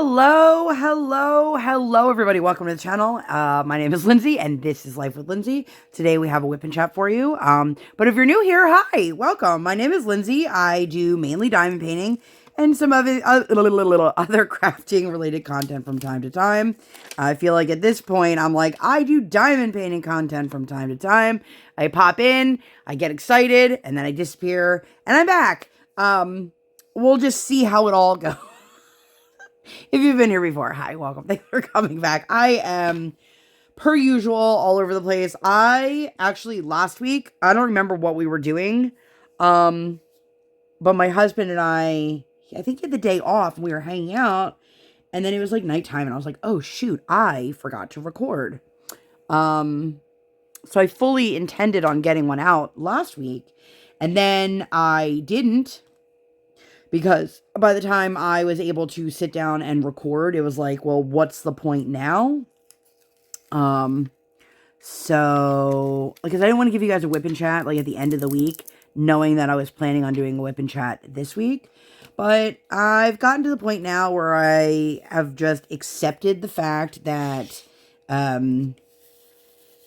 Hello, everybody. Welcome to the channel. My name is Lindsay, and this is Life with Lindsay. Today we have a WIP Chat for you. But if you're new here, hi, welcome. My name is Lindsay. I do mainly diamond painting and some of it, other crafting related content from time to time. I feel like at this point, I'm like, I do diamond painting content from time to time. I pop in, I get excited, and then I disappear, and I'm back. We'll just see how it all goes. If you've been here before, hi, welcome. Thanks for coming back. I am, per usual, all over the place. I actually, last week, I don't remember what we were doing, but my husband and I think he had the day off, and we were hanging out, and then it was like nighttime, and I was like, oh, shoot, I forgot to record. So I fully intended on getting one out last week, and then I didn't. Because by the time I was able to sit down and record, it was like, well, what's the point now? So, because I didn't want to give you guys a WIP Chat, like, at the end of the week, knowing that I was planning on doing a WIP Chat this week. But I've gotten to the point now where I have just accepted the fact that,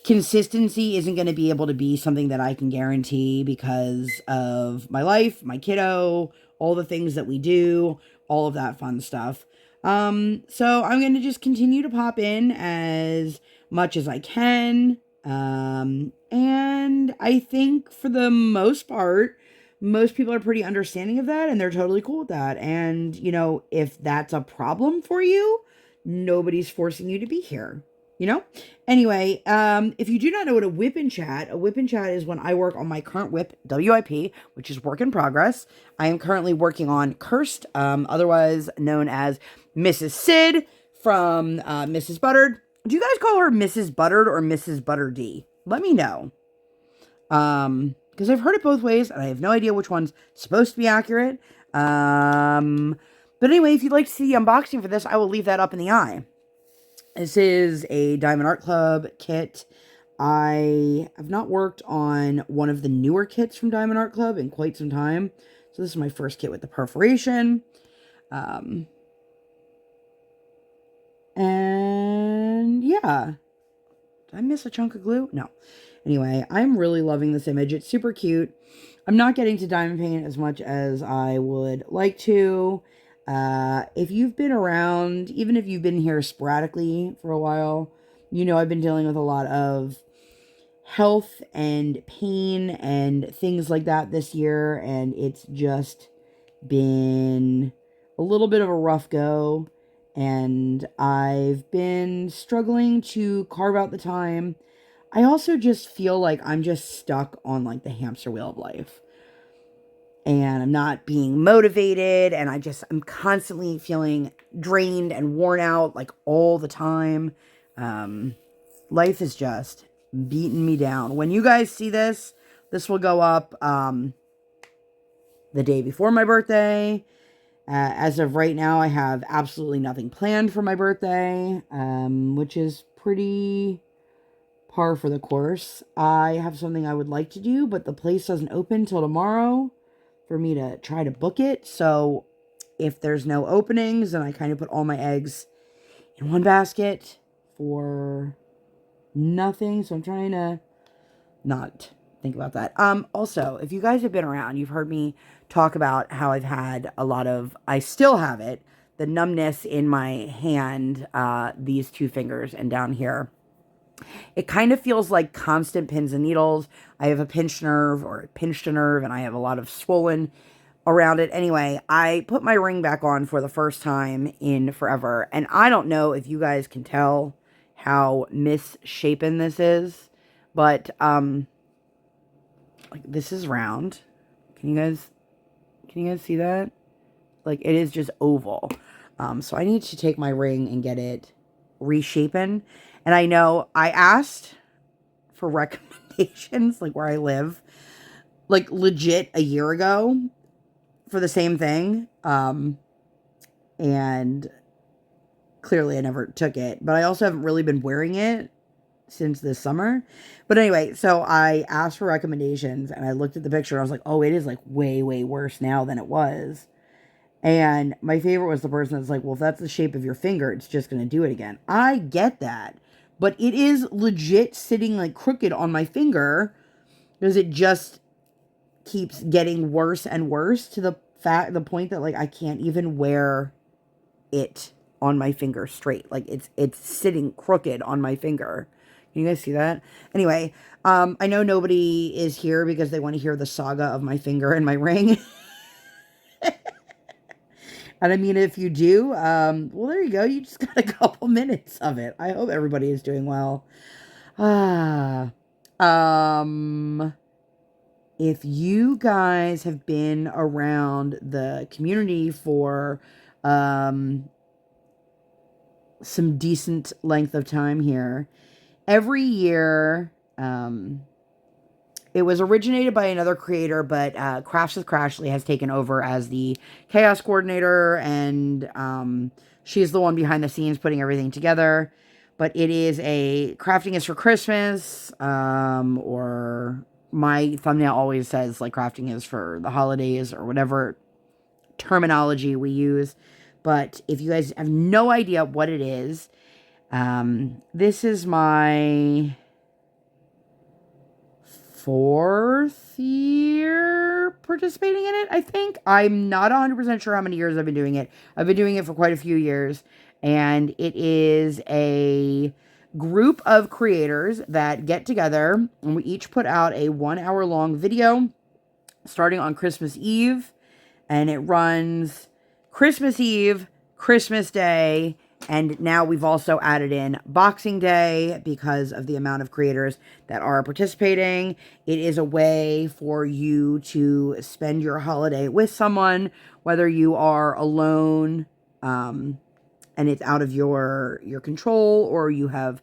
consistency isn't going to be able to be something that I can guarantee because of my life, my kiddo, all the things that we do, all of that fun stuff. So I'm going to just continue to pop in as much as I can. And I think for the most part, most people are pretty understanding of that, and they're totally cool with that. And, you know, if that's a problem for you, nobody's forcing you to be here. You know? Anyway, if you do not know what a WIP Chat is when I work on my current WIP, WIP, which is work in progress. I am currently working on Cursed, otherwise known as Mrs. Sid from MrsButterD. Do you guys call her MrsButterD or MrsButterD? Let me know. Because I've heard it both ways, and I have no idea which one's supposed to be accurate. But anyway, if you'd like to see the unboxing for this, I will leave that up in the eye. This is a Diamond Art Club kit. I have not worked on one of the newer kits from Diamond Art Club in quite some time. So this is my first kit with the perforation. And yeah. Did I miss a chunk of glue? No. Anyway, I'm really loving this image. It's super cute. I'm not getting to diamond paint as much as I would like to. If you've been around, even if you've been here sporadically for a while, you know I've been dealing with a lot of health and pain and things like that this year, and it's just been a little bit of a rough go, and I've been struggling to carve out the time. I also just feel like I'm just stuck on, like, the hamster wheel of life. And I'm not being motivated, and I'm constantly feeling drained and worn out, like, all the time. Life is just beating me down. When you guys see this, this will go up the day before my birthday. As of right now, I have absolutely nothing planned for my birthday, which is pretty par for the course. I have something I would like to do, but the place doesn't open till tomorrow for me to try to book it. So if there's no openings, then I kind of put all my eggs in one basket for nothing. So I'm trying to not think about that. Also, if you guys have been around, you've heard me talk about how I've had a lot of, I still have it, the numbness in my hand, these two fingers and down here. It kind of feels like constant pins and needles. I have a pinched nerve, and I have a lot of swollen around it. Anyway, I put my ring back on for the first time in forever, and I don't know if you guys can tell how misshapen this is, but like, this is round. Can you guys see that? Like, it is just oval. So I need to take my ring and get it reshapen. And I know I asked for recommendations, like, where I live, like, legit a year ago for the same thing. And clearly I never took it. But I also haven't really been wearing it since this summer. But anyway, so I asked for recommendations, and I looked at the picture, and I was like, oh, it is, like, way, way worse now than it was. And my favorite was the person that's like, well, if that's the shape of your finger, it's just going to do it again. I get that. But it is legit sitting like crooked on my finger because it just keeps getting worse and worse to the point that like I can't even wear it on my finger straight. Like it's sitting crooked on my finger. Can you guys see that? Anyway, I know nobody is here because they want to hear the saga of my finger and my ring. And I mean, if you do, well, there you go. You just got a couple minutes of it. I hope everybody is doing well. Ah, if you guys have been around the community for, some decent length of time here, every year, it was originated by another creator, but Crafts with Crashly has taken over as the chaos coordinator, and she's the one behind the scenes putting everything together. But it is a crafting is for Christmas, or my thumbnail always says like crafting is for the holidays or whatever terminology we use. But if you guys have no idea what it is, this is my 4th year participating in it, I think. I'm not 100% sure how many years I've been doing it. I've been doing it for quite a few years, and it is a group of creators that get together, and we each put out a 1 hour long video starting on Christmas Eve, and it runs Christmas Eve, Christmas Day, and now we've also added in Boxing Day because of the amount of creators that are participating. It is a way for you to spend your holiday with someone, whether you are alone, and it's out of your control, or you have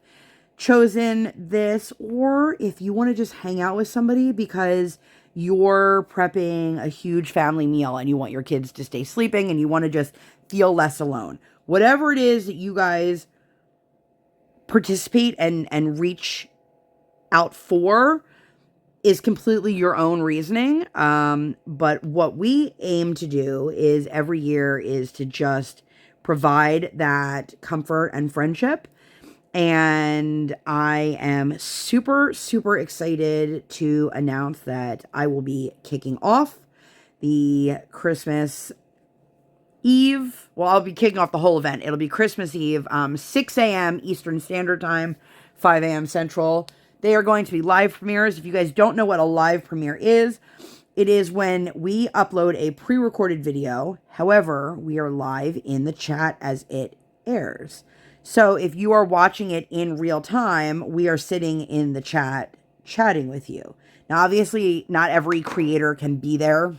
chosen this, or if you want to just hang out with somebody because you're prepping a huge family meal and you want your kids to stay sleeping and you want to just feel less alone. Whatever it is that you guys participate and reach out for is completely your own reasoning. But what we aim to do is every year is to just provide that comfort and friendship. And I am super, super excited to announce that I will be kicking off the Christmas Eve. Well, I'll be kicking off the whole event. It'll be Christmas Eve, 6 a.m. Eastern Standard Time, 5 a.m. Central. They are going to be live premieres. If you guys don't know what a live premiere is, it is when we upload a pre-recorded video. However, we are live in the chat as it airs. So if you are watching it in real time, we are sitting in the chat chatting with you. Now, obviously, not every creator can be there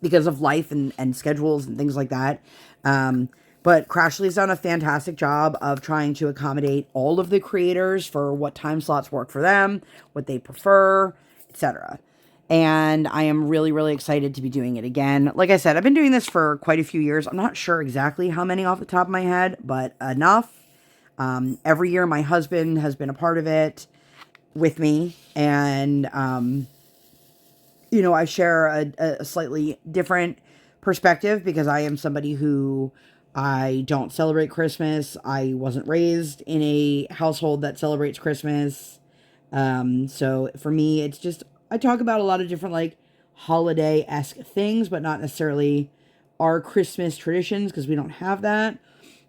because of life and schedules and things like that. But Crashly's done a fantastic job of trying to accommodate all of the creators for what time slots work for them, what they prefer, etc. And I am really, really excited to be doing it again. Like I said, I've been doing this for quite a few years. I'm not sure exactly how many off the top of my head, but enough. Every year my husband has been a part of it with me. And, I share a slightly different perspective because I am somebody who I don't celebrate Christmas. I wasn't raised in a household that celebrates Christmas. So for me, it's just, I talk about a lot of different like holiday-esque things, but not necessarily our Christmas traditions because we don't have that.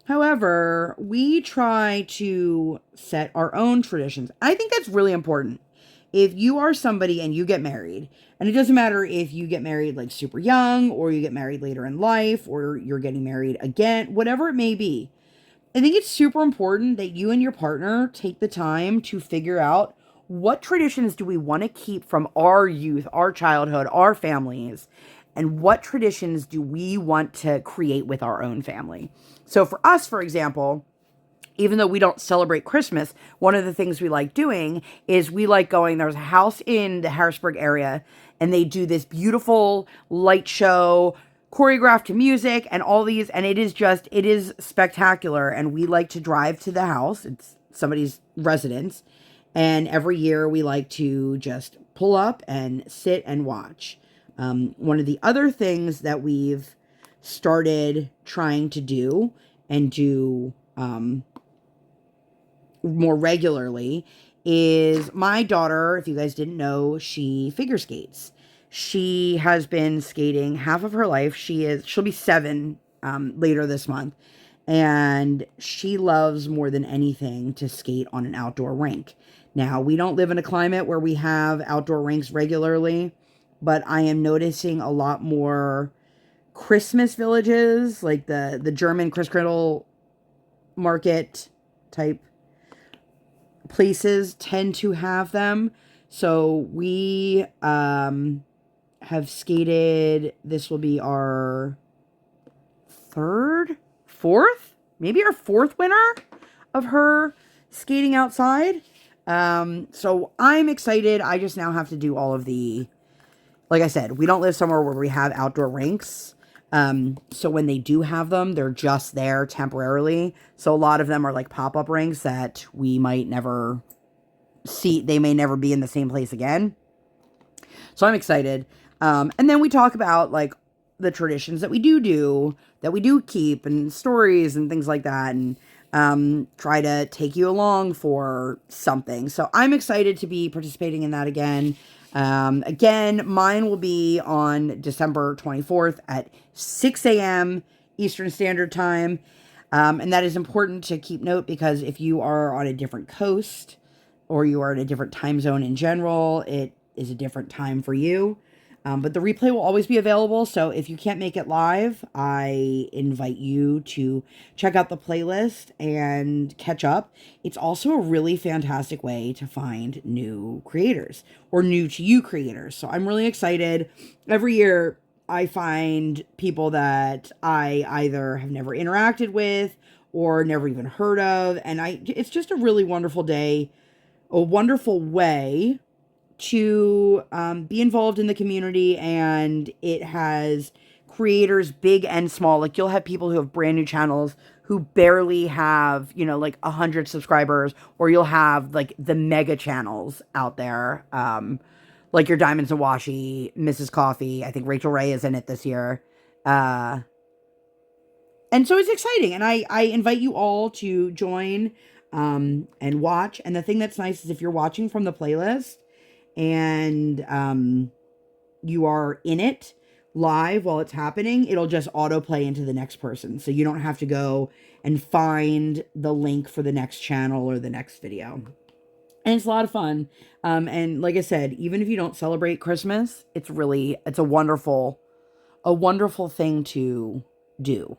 However, we try to set our own traditions. I think that's really important. If you are somebody and you get married, and it doesn't matter if you get married like super young or you get married later in life or you're getting married again, whatever it may be, I think it's super important that you and your partner take the time to figure out what traditions do we want to keep from our youth, our childhood, our families, and what traditions do we want to create with our own family. So for us, for example, even though we don't celebrate Christmas, one of the things we like doing is we like going, there's a house in the Harrisburg area, and they do this beautiful light show, choreographed to music and all these, and it is spectacular. And we like to drive to the house. It's somebody's residence. And every year we like to just pull up and sit and watch. One of the other things that we've started trying to do and do more regularly is my daughter. If you guys didn't know, she figure skates. She has been skating half of her life. She'll be 7 later this month. And she loves more than anything to skate on an outdoor rink. Now, we don't live in a climate where we have outdoor rinks regularly, but I am noticing a lot more Christmas villages, like the German Christkindl market type places tend to have them. So we have skated. This will be our maybe our fourth winter of her skating outside. So I'm excited. I just now have to do all of like I said, we don't live somewhere where we have outdoor rinks. So when they do have them, they're just there temporarily. So a lot of them are like pop-up rinks that we might never see. They may never be in the same place again. So I'm excited. And then we talk about like the traditions that we do, that we do keep, and stories and things like that. And try to take you along for something. So I'm excited to be participating in that again. Again, mine will be on December 24th at 6 a.m. Eastern Standard Time. And that is important to keep note because if you are on a different coast or you are in a different time zone in general, it is a different time for you. But the replay will always be available. So if you can't make it live, I invite you to check out the playlist and catch up. It's also a really fantastic way to find new creators or new to you creators. So I'm really excited. Every year I find people that I either have never interacted with or never even heard of. And it's just a really wonderful day, a wonderful way to be involved in the community. And it has creators big and small. Like you'll have people who have brand new channels who barely have, like 100 subscribers, or you'll have like the mega channels out there. Like your Diamonds and Washi, Mrs. Coffee. I think Rachel Ray is in it this year. And so it's exciting. And I invite you all to join and watch. And the thing that's nice is if you're watching from the playlist, and you are in it live while it's happening, it'll just autoplay into the next person. So you don't have to go and find the link for the next channel or the next video. And it's a lot of fun. And like I said, even if you don't celebrate Christmas, it's a wonderful thing to do.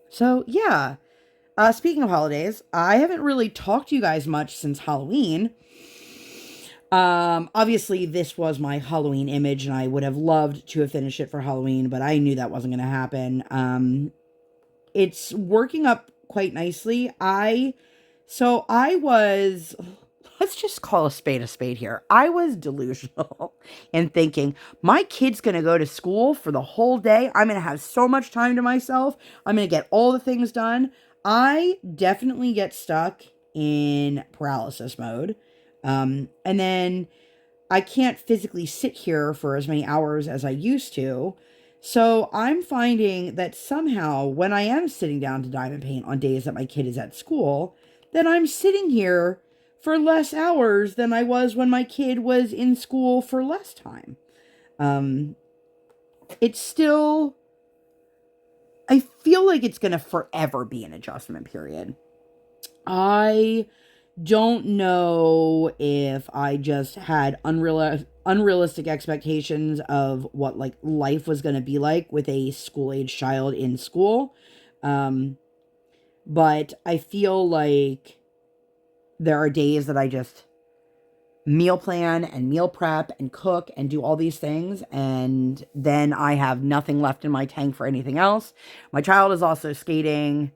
So yeah. Speaking of holidays, I haven't really talked to you guys much since Halloween. Obviously this was my Halloween image and I would have loved to have finished it for Halloween, but I knew that wasn't going to happen. It's working up quite nicely. So I was, let's just call a spade here. I was delusional and thinking my kid's going to go to school for the whole day. I'm going to have so much time to myself. I'm going to get all the things done. I definitely get stuck in paralysis mode. And then I can't physically sit here for as many hours as I used to. So I'm finding that somehow when I am sitting down to diamond paint on days that my kid is at school, then I'm sitting here for less hours than I was when my kid was in school for less time. It's still, I feel like it's going to forever be an adjustment period. I don't know if I just had unrealistic expectations of what like life was going to be like with a school-age child in school. But I feel like there are days that I just meal plan and meal prep and cook and do all these things, and then I have nothing left in my tank for anything else. My child is also skating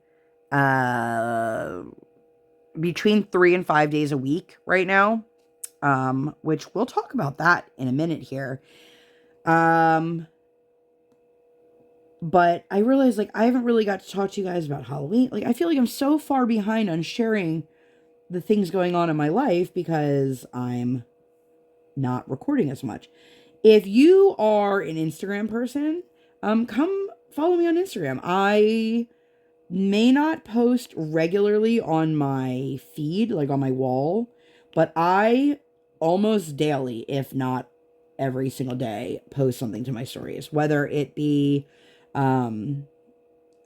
between 3 and 5 days a week right now, which we'll talk about that in a minute here. But I realized, like, I haven't really got to talk to you guys about Halloween. Like, I feel like I'm so far behind on sharing the things going on in my life because I'm not recording as much. If you are an Instagram person, come follow me on Instagram. I may not post regularly on my feed, like on my wall, but I almost daily, if not every single day, post something to my stories, whether it be a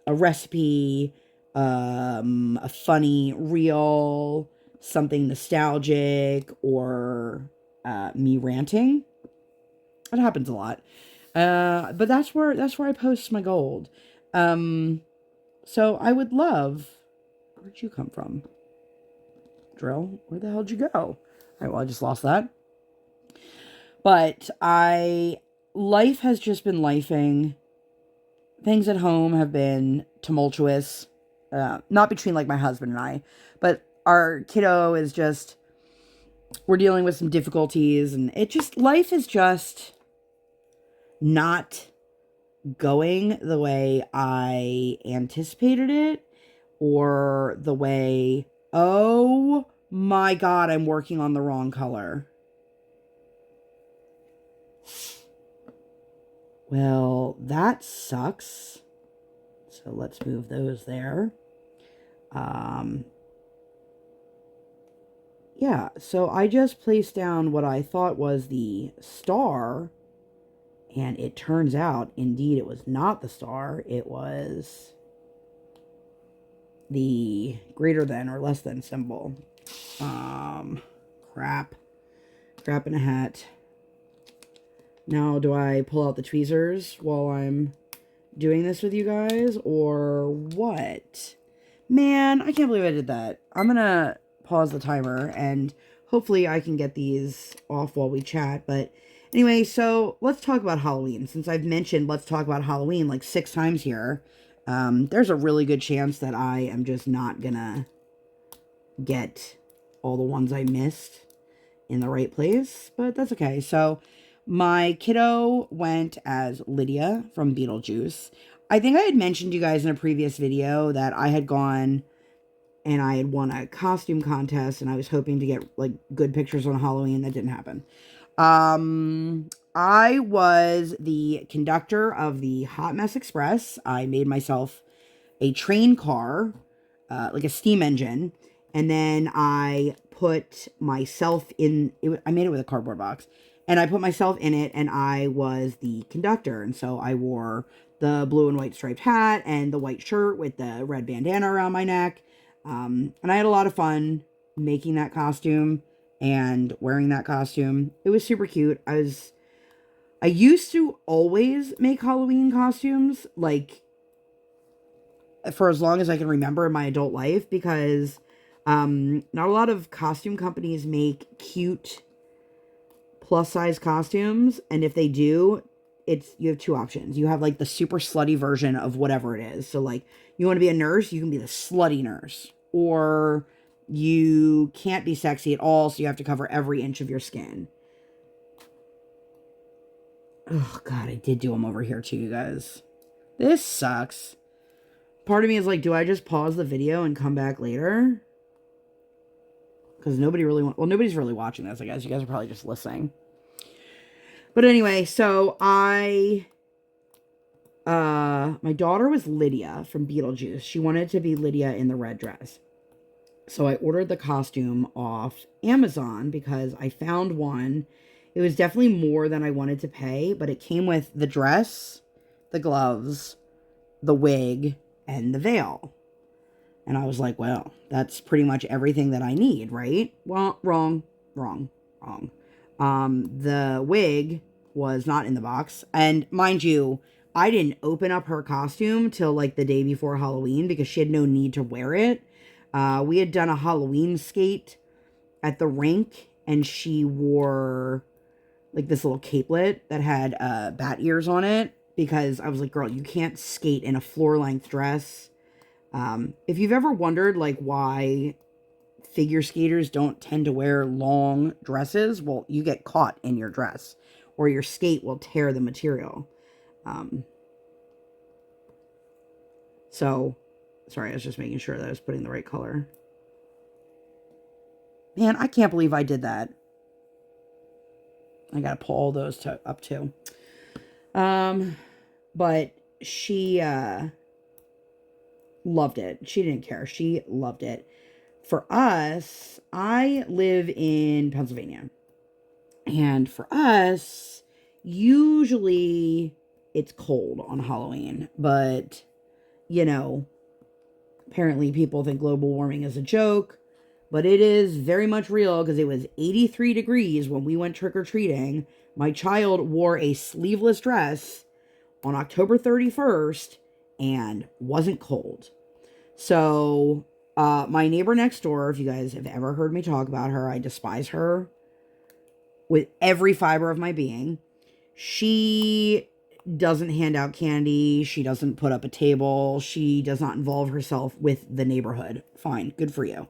recipe, a funny reel, something nostalgic, or me ranting. It happens a lot. But that's where I post my gold. So I would love. Where'd you come from? Drill, where the hell did you go? All right, well, I just lost that. But life has just been lifing. Things at home have been tumultuous. Not between like my husband and I, but our kiddo is just, we're dealing with some difficulties, and life is just not going the way I anticipated it, or the way, oh my God, I'm working on the wrong color. Well, that sucks. So let's move those there. Yeah, so I just placed down what I thought was the star, and it turns out, indeed, it was not the star. It was the greater than or less than symbol. Crap in a hat. Now, do I pull out the tweezers while I'm doing this with you guys, or what? Man, I can't believe I did that. I'm gonna pause the timer, and hopefully I can get these off while we chat. But anyway, so let's talk about Halloween. Since I've mentioned let's talk about Halloween like 6 times here, there's a really good chance that I am just not gonna get all the ones I missed in the right place, but that's okay. So my kiddo went as Lydia from Beetlejuice. I think I had mentioned to you guys in a previous video that I had gone and I had won a costume contest, and I was hoping to get like good pictures on Halloween. That didn't happen. I was the conductor of the Hot Mess Express. I made myself a train car, like a steam engine, and then I put myself in it. I made it with a cardboard box, and I put myself in it, and I was the conductor. And so I wore the blue and white striped hat and the white shirt with the red bandana around my neck. And I had a lot of fun making that costume and wearing that costume. It was super cute. I used to always make Halloween costumes, like, for as long as I can remember in my adult life, because not a lot of costume companies make cute plus size costumes, and if they do, you have 2 options. You have like the super slutty version of whatever it is. So like, you want to be a nurse, you can be the slutty nurse, or you can't be sexy at all, so you have to cover every inch of your skin. Oh God, I did do them over here too, you guys. This sucks. Part of me is like, do I just pause the video and come back later? Because nobody's really watching this, I guess. You guys are probably just listening. But anyway, so my daughter was Lydia from Beetlejuice. She wanted to be Lydia in the red dress. So I ordered the costume off Amazon because I found one. It was definitely more than I wanted to pay, but it came with the dress, the gloves, the wig, and the veil. And I was like, well, that's pretty much everything that I need, right? Well, wrong. The wig was not in the box. And mind you, I didn't open up her costume till like the day before Halloween because she had no need to wear it. We had done a Halloween skate at the rink, and she wore like this little capelet that had bat ears on it, because I was like, girl, you can't skate in a floor-length dress. If you've ever wondered like why figure skaters don't tend to wear long dresses, well, you get caught in your dress, or your skate will tear the material. So, sorry, I was just making sure that I was putting the right color. Man, I can't believe I did that. I gotta pull all those up too. But she loved it. She didn't care. She loved it. For us, I live in Pennsylvania. And for us, usually it's cold on Halloween. But, you know, apparently people think global warming is a joke. But it is very much real because it was 83 degrees when we went trick-or-treating. My child wore a sleeveless dress on October 31st and wasn't cold. So, my neighbor next door, if you guys have ever heard me talk about her, I despise her with every fiber of my being. She doesn't hand out candy. She doesn't put up a table. She does not involve herself with the neighborhood. Fine. Good for you.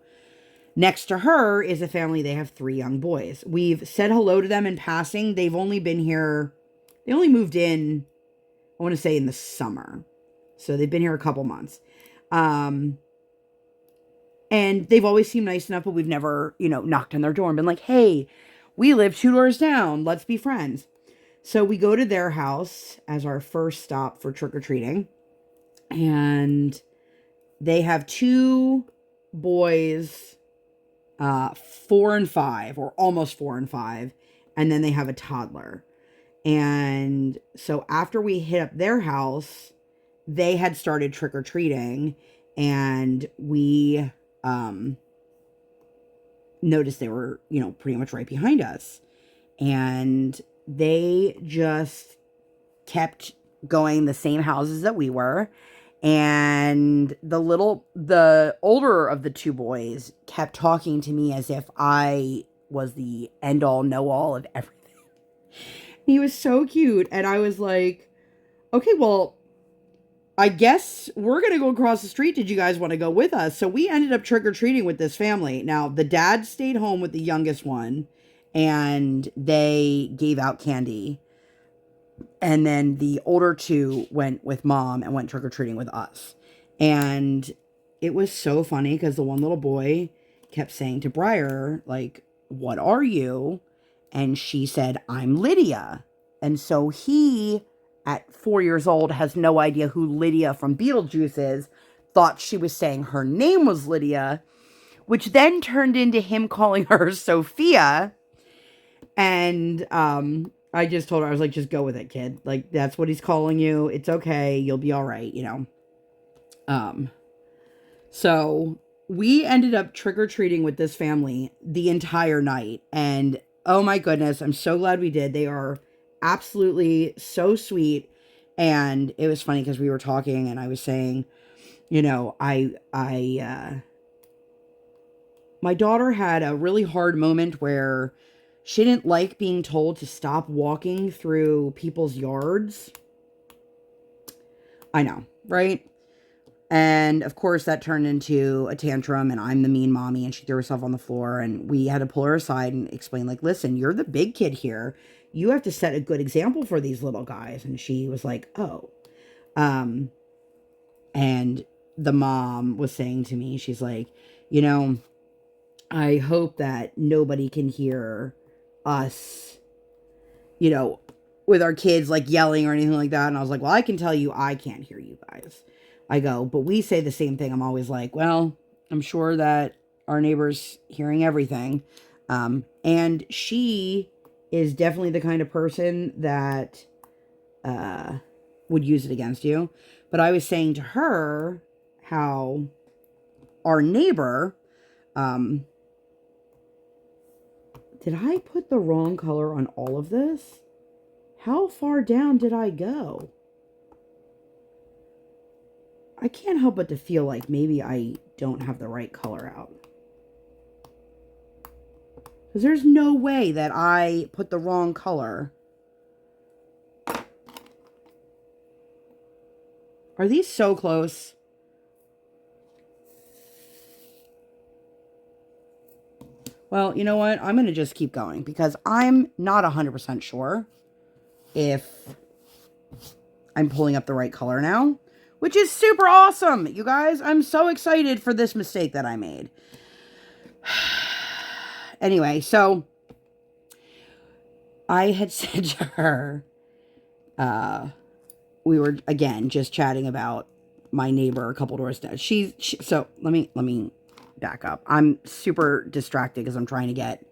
Next to her is a family. They have 3 young boys. We've said hello to them in passing. They've only been here. They only moved in, I want to say, in the summer. So they've been here a couple months. And they've always seemed nice enough, but we've never, knocked on their door and been like, hey, we live 2 doors down. Let's be friends. So we go to their house as our first stop for trick-or-treating. And they have 2 boys, 4 and 5, or almost 4 and 5. And then they have a toddler. And so after we hit up their house, they had started trick-or-treating. And we noticed they were, pretty much right behind us. And they just kept going the same houses that we were. And the older of the 2 boys kept talking to me as if I was the end all know all of everything. He was so cute. And I was like, okay, well, I guess we're going to go across the street. Did you guys want to go with us? So we ended up trick-or-treating with this family. Now, the dad stayed home with the youngest one, and they gave out candy. And then the older 2 went with mom and went trick-or-treating with us. And it was so funny because the one little boy kept saying to Briar, like, what are you? And she said, I'm Lydia. And so he, at 4 years old, has no idea who Lydia from Beetlejuice is, thought she was saying her name was Lydia, which then turned into him calling her Sophia. And I just told her, I was like, just go with it, kid. Like, that's what he's calling you. It's okay. You'll be all right, So we ended up trick-or-treating with this family the entire night. And oh my goodness, I'm so glad we did. They are absolutely so sweet. And it was funny because we were talking and I was saying, my daughter had a really hard moment where she didn't like being told to stop walking through people's yards. I know, right? And of course that turned into a tantrum and I'm the mean mommy and she threw herself on the floor and we had to pull her aside and explain, like, listen, you're the big kid here. You have to set a good example for these little guys. And she was like, oh. And the mom was saying to me, she's like, I hope that nobody can hear us, with our kids, like, yelling or anything like that. And I was like, well, I can tell you I can't hear you guys. I go, but we say the same thing. I'm always like, well, I'm sure that our neighbor's hearing everything. And she is definitely the kind of person that would use it against you. But I was saying to her how our neighbor, did I put the wrong color on all of this? How far down did I go? I can't help but to feel like maybe I don't have the right color out. Because there's no way that I put the wrong color. Are these so close? Well, you know what? I'm going to just keep going because I'm not 100% sure if I'm pulling up the right color now, which is super awesome, you guys. I'm so excited for this mistake that I made. Anyway, so I had said to her, we were, again, just chatting about my neighbor a couple doors down. So let me back up. I'm super distracted because I'm trying to get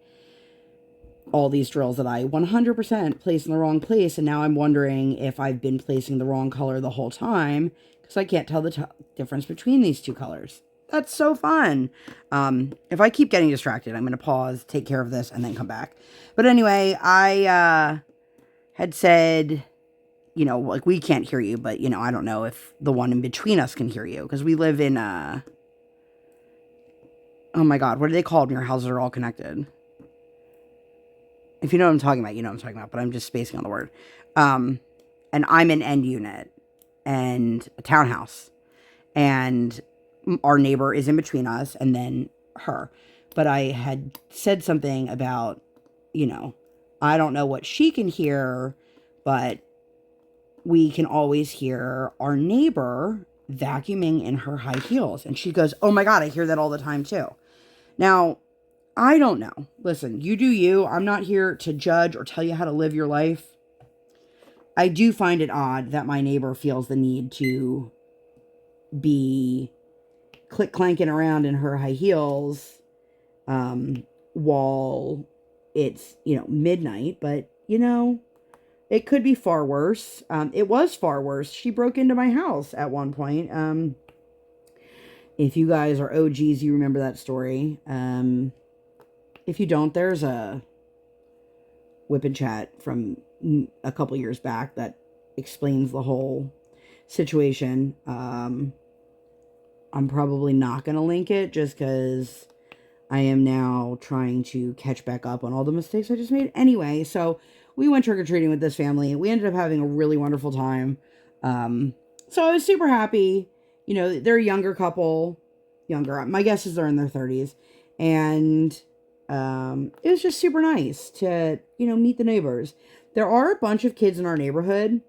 all these drills that I 100% placed in the wrong place. And now I'm wondering if I've been placing the wrong color the whole time because I can't tell the difference between these two colors. That's so fun. If I keep getting distracted, I'm going to pause, take care of this, and then come back. But anyway, I had said, you know, like, we can't hear you, but, you know, I don't know if the one in between us can hear you because we live in, oh my God, what are they called when your houses are all connected? If you know what I'm talking about, you know what I'm talking about, but I'm just spacing on the word. And I'm an end unit and a townhouse, and our neighbor is in between us and then her. But I had said something about, you know, I don't know what she can hear, but we can always hear our neighbor vacuuming in her high heels. And she goes, oh my God, I hear that all the time too. Now, I don't know. Listen, you do you. I'm not here to judge or tell you how to live your life. I do find it odd that my neighbor feels the need to be clanking around in her high heels while it's, you know, midnight. But, you know, it could be far worse. It was far worse. She broke into my house at one point. If you guys are OGs, you remember that story. If you don't, there's a WIP Chat from a couple years back that explains the whole situation. I'm probably not going to link it just because I am now trying to catch back up on all the mistakes I just made. Anyway, so we went trick-or-treating with this family. We ended up having a really wonderful time. So I was super happy. You know, they're a younger couple. Younger. My guess is they're in their 30s. And it was just super nice to, you know, meet the neighbors. There are a bunch of kids in our neighborhood,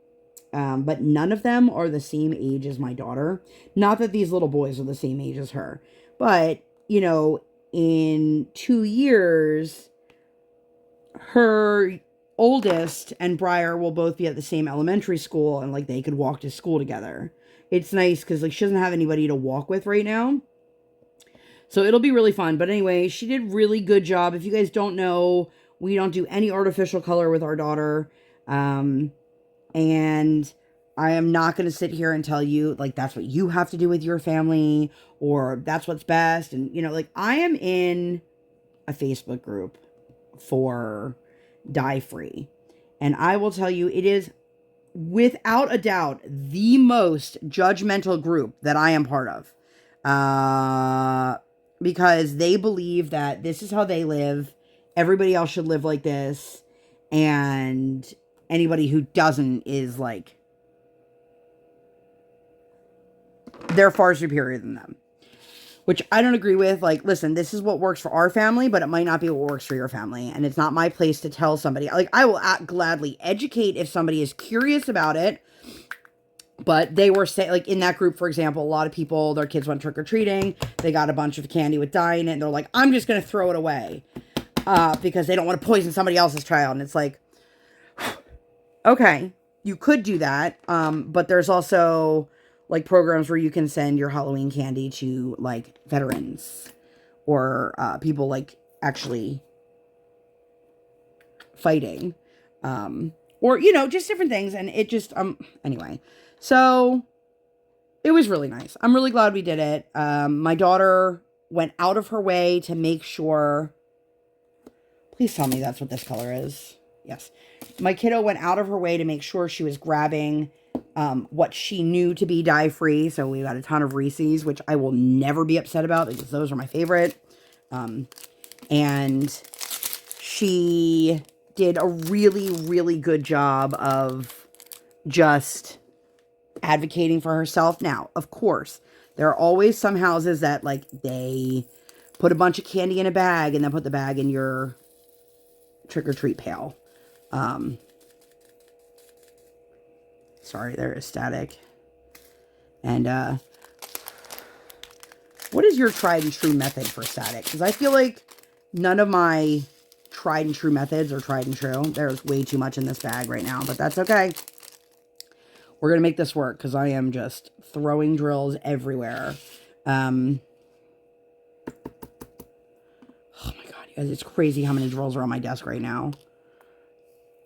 but none of them are the same age as my daughter. Not that these little boys are the same age as her. But, you know, in 2 years, her oldest and Briar will both be at the same elementary school, and, like, they could walk to school together. It's nice because, like, she doesn't have anybody to walk with right now. So it'll be really fun. But anyway, she did really good job. If you guys don't know, we don't do any artificial color with our daughter. And I am not going to sit here and tell you, like, that's what you have to do with your family, or that's what's best. And, you know, like, I am in a Facebook group for Dye Free. And I will tell you, it is without a doubt the most judgmental group that I am part of. Because they believe that this is how they live. Everybody else should live like this. And anybody who doesn't is, like, they're far superior than them. Which I don't agree with. Like, listen, this is what works for our family, but it might not be what works for your family. And it's not my place to tell somebody. Like, I will gladly educate if somebody is curious about it. But they were saying, like, in that group, for example, a lot of people, their kids went trick-or-treating. They got a bunch of candy with dye in it. And they're like, I'm just going to throw it away. Because they don't want to poison somebody else's child. And it's like, okay, you could do that. But there's also, like, programs where you can send your Halloween candy to, like, veterans. Or people, like, actually fighting. Or, you know, just different things. And it just, anyway. So, it was really nice. I'm really glad we did it. My daughter went out of her way to make sure... Please tell me that's what this color is. Yes. My kiddo went out of her way to make sure she was grabbing what she knew to be dye-free. So, we got a ton of Reese's, which I will never be upset about because those are my favorite. And she did a really, really good job of just... advocating for herself. Now, of course, there are always some houses that, like, they put a bunch of candy in a bag and then put the bag in your trick-or-treat pail. Sorry, there is static. And, what is your tried and true method for static? Because I feel like none of my tried and true methods are tried and true. There's way too much in this bag right now, but that's okay. We're going to make this work because I am just throwing drills everywhere. Oh my God, you guys, it's crazy how many drills are on my desk right now.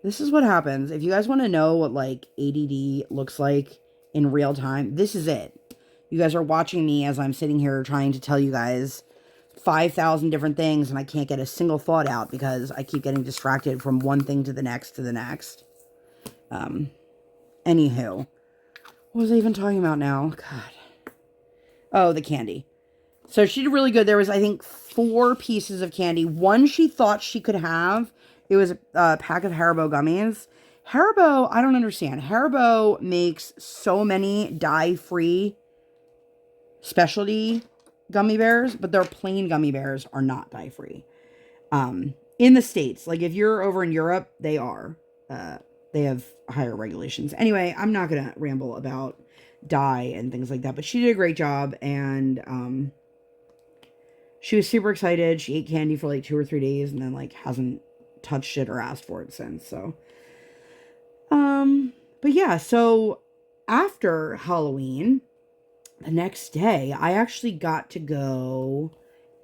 This is what happens. If you guys want to know what like ADD looks like in real time, this is it. You guys are watching me as I'm sitting here trying to tell you guys 5,000 different things, and I can't get a single thought out because I keep getting distracted from one thing to the next to the next. Anywho, what was I even talking about now? God. Oh, the candy. So she did really good. There was, I think, 4 pieces of candy. One she thought she could have. It was a pack of Haribo gummies. Haribo, I don't understand. Haribo makes so many dye-free specialty gummy bears, but their plain gummy bears are not dye-free. In the States, like if you're over in Europe, they are. They have higher regulations. Anyway, I'm not going to ramble about dye and things like that, but she did a great job, and she was super excited. She ate candy for like 2 or 3 days and then like hasn't touched it or asked for it since. So, but yeah, so after Halloween, the next day, I actually got to go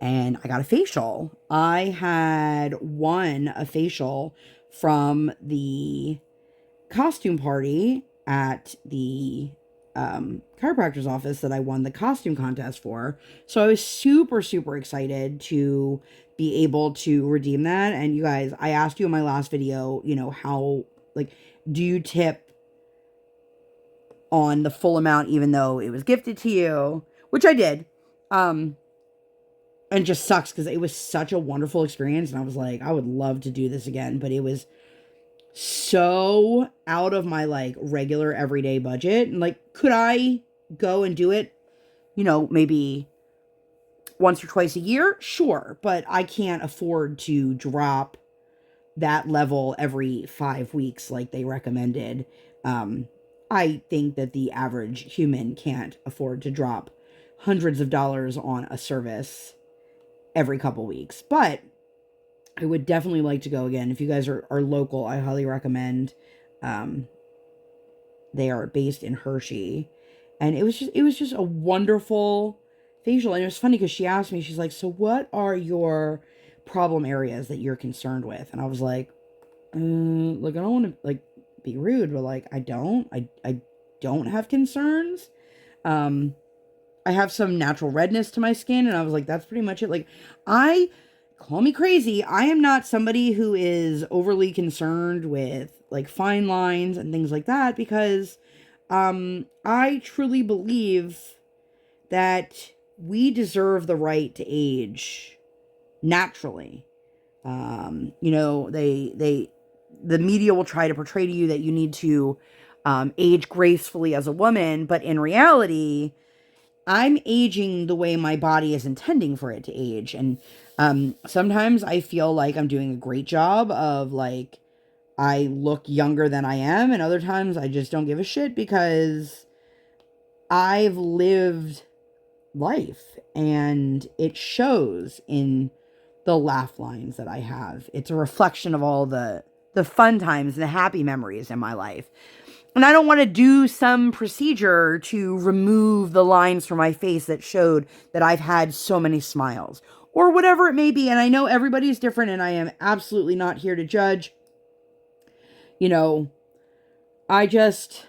and I got a facial. I had won a facial from the costume party at the chiropractor's office that I won the costume contest for. So I was super, super excited to be able to redeem that. And you guys, I asked you in my last video, you know, how, like, do you tip on the full amount even though it was gifted to you? Which I did. And it just sucks because it was such a wonderful experience. And I was like, I would love to do this again. But it was so out of my like regular everyday budget. And like, could I go and do it, you know, maybe once or twice a year? Sure. But I can't afford to drop that level every 5 weeks like they recommended. I think that the average human can't afford to drop hundreds of dollars on a service every couple weeks. But I would definitely like to go again. If you guys are local, I highly recommend. They are based in Hershey. And it was just a wonderful facial. And it was funny because she asked me, she's like, so what are your problem areas that you're concerned with? And I was like, like, I don't want to like be rude, but like, I don't have concerns. I have some natural redness to my skin. And I was like, that's pretty much it. Like, call me crazy, I am not somebody who is overly concerned with like fine lines and things like that because I truly believe that we deserve the right to age naturally. You know, the media will try to portray to you that you need to age gracefully as a woman, but in reality, I'm aging the way my body is intending for it to age. And sometimes I feel like I'm doing a great job of like, I look younger than I am. And other times I just don't give a shit because I've lived life and it shows in the laugh lines that I have. It's a reflection of all the fun times and the happy memories in my life. And I don't want to do some procedure to remove the lines from my face that showed that I've had so many smiles or whatever it may be. And I know everybody's different and I am absolutely not here to judge. You know, it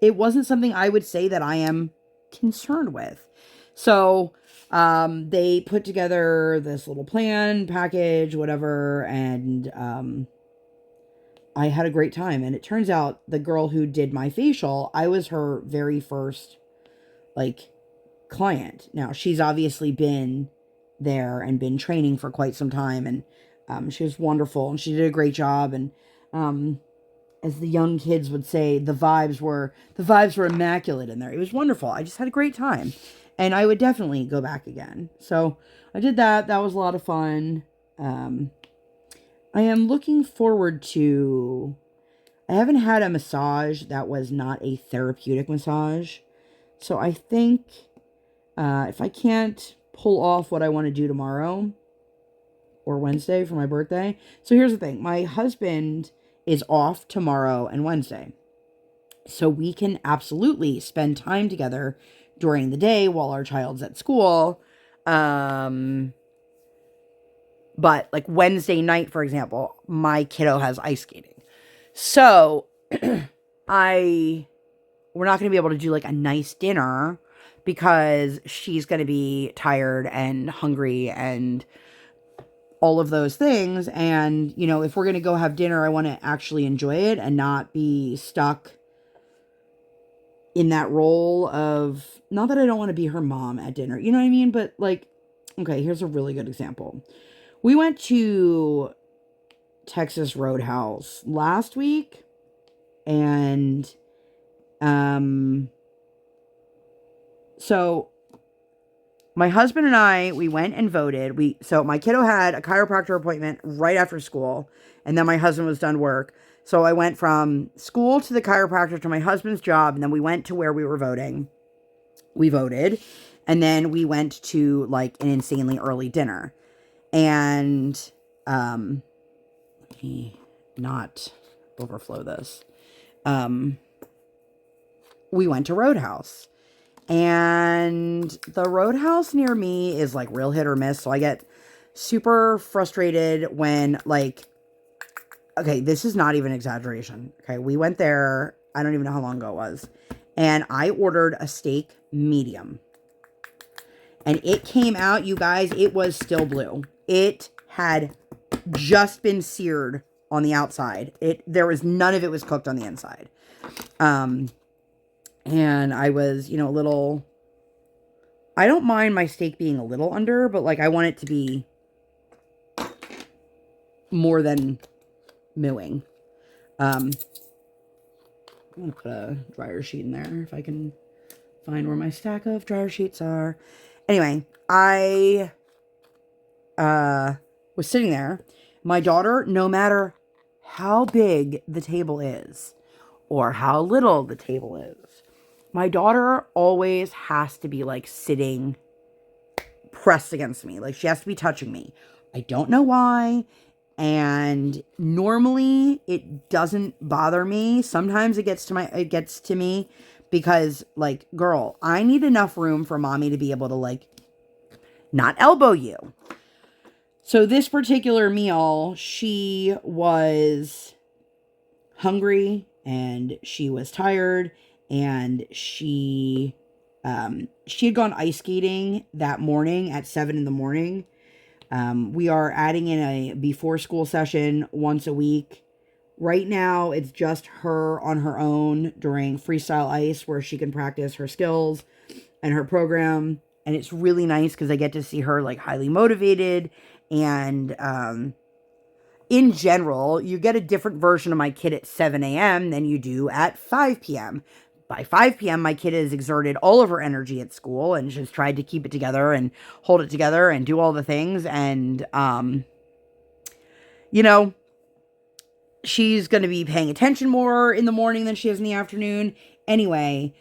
wasn't something I would say that I am concerned with. So, they put together this little plan, package, whatever, and, I had a great time. And it turns out the girl who did my facial, I was her very first, like, client. Now, she's obviously been there and been training for quite some time. And she was wonderful. And she did a great job. And as the young kids would say, the vibes were immaculate in there. It was wonderful. I just had a great time. And I would definitely go back again. So I did that. That was a lot of fun. I am looking forward to... I haven't had a massage that was not a therapeutic massage. So I think if I can't pull off what I want to do tomorrow or Wednesday for my birthday. So here's the thing. My husband is off tomorrow and Wednesday. So we can absolutely spend time together during the day while our child's at school. But like Wednesday night, for example, my kiddo has ice skating. So we're not going to be able to do like a nice dinner because she's going to be tired and hungry and all of those things. And, you know, if we're going to go have dinner, I want to actually enjoy it and not be stuck in that role of, not that I don't want to be her mom at dinner, you know what I mean? But like, okay, here's a really good example. We went to Texas Roadhouse last week, and so my husband and I, we went and voted. So my kiddo had a chiropractor appointment right after school, and then my husband was done work. So I went from school to the chiropractor to my husband's job, and then we went to where we were voting. We voted, and then we went to like an insanely early dinner. And let me not overflow this. We went to Roadhouse. And the Roadhouse near me is like real hit or miss. So I get super frustrated when like, okay, this is not even exaggeration. Okay, we went there. I don't even know how long ago it was. And I ordered a steak medium. And it came out, you guys, it was still blue. It had just been seared on the outside. There was none of it was cooked on the inside. And I was, you know, a little, I don't mind my steak being a little under, but like I want it to be more than mooing. I'm going to put a dryer sheet in there if I can find where my stack of dryer sheets are. Anyway, I was sitting there. My daughter, no matter how big the table is or how little the table is, my daughter always has to be like sitting pressed against me. Like she has to be touching me. I don't know why. And normally it doesn't bother me. Sometimes it gets to me because like, girl, I need enough room for mommy to be able to like not elbow you. So this particular meal, she was hungry and she was tired, and she had gone ice skating that morning at 7 a.m. We are adding in a before school session once a week. Right now, it's just her on her own during freestyle ice where she can practice her skills and her program. And it's really nice because I get to see her like highly motivated. And in general, you get a different version of my kid at 7 a.m. than you do at 5 p.m. By 5 p.m., my kid has exerted all of her energy at school and she's tried to keep it together and hold it together and do all the things. And, you know, she's going to be paying attention more in the morning than she is in the afternoon. Anyway,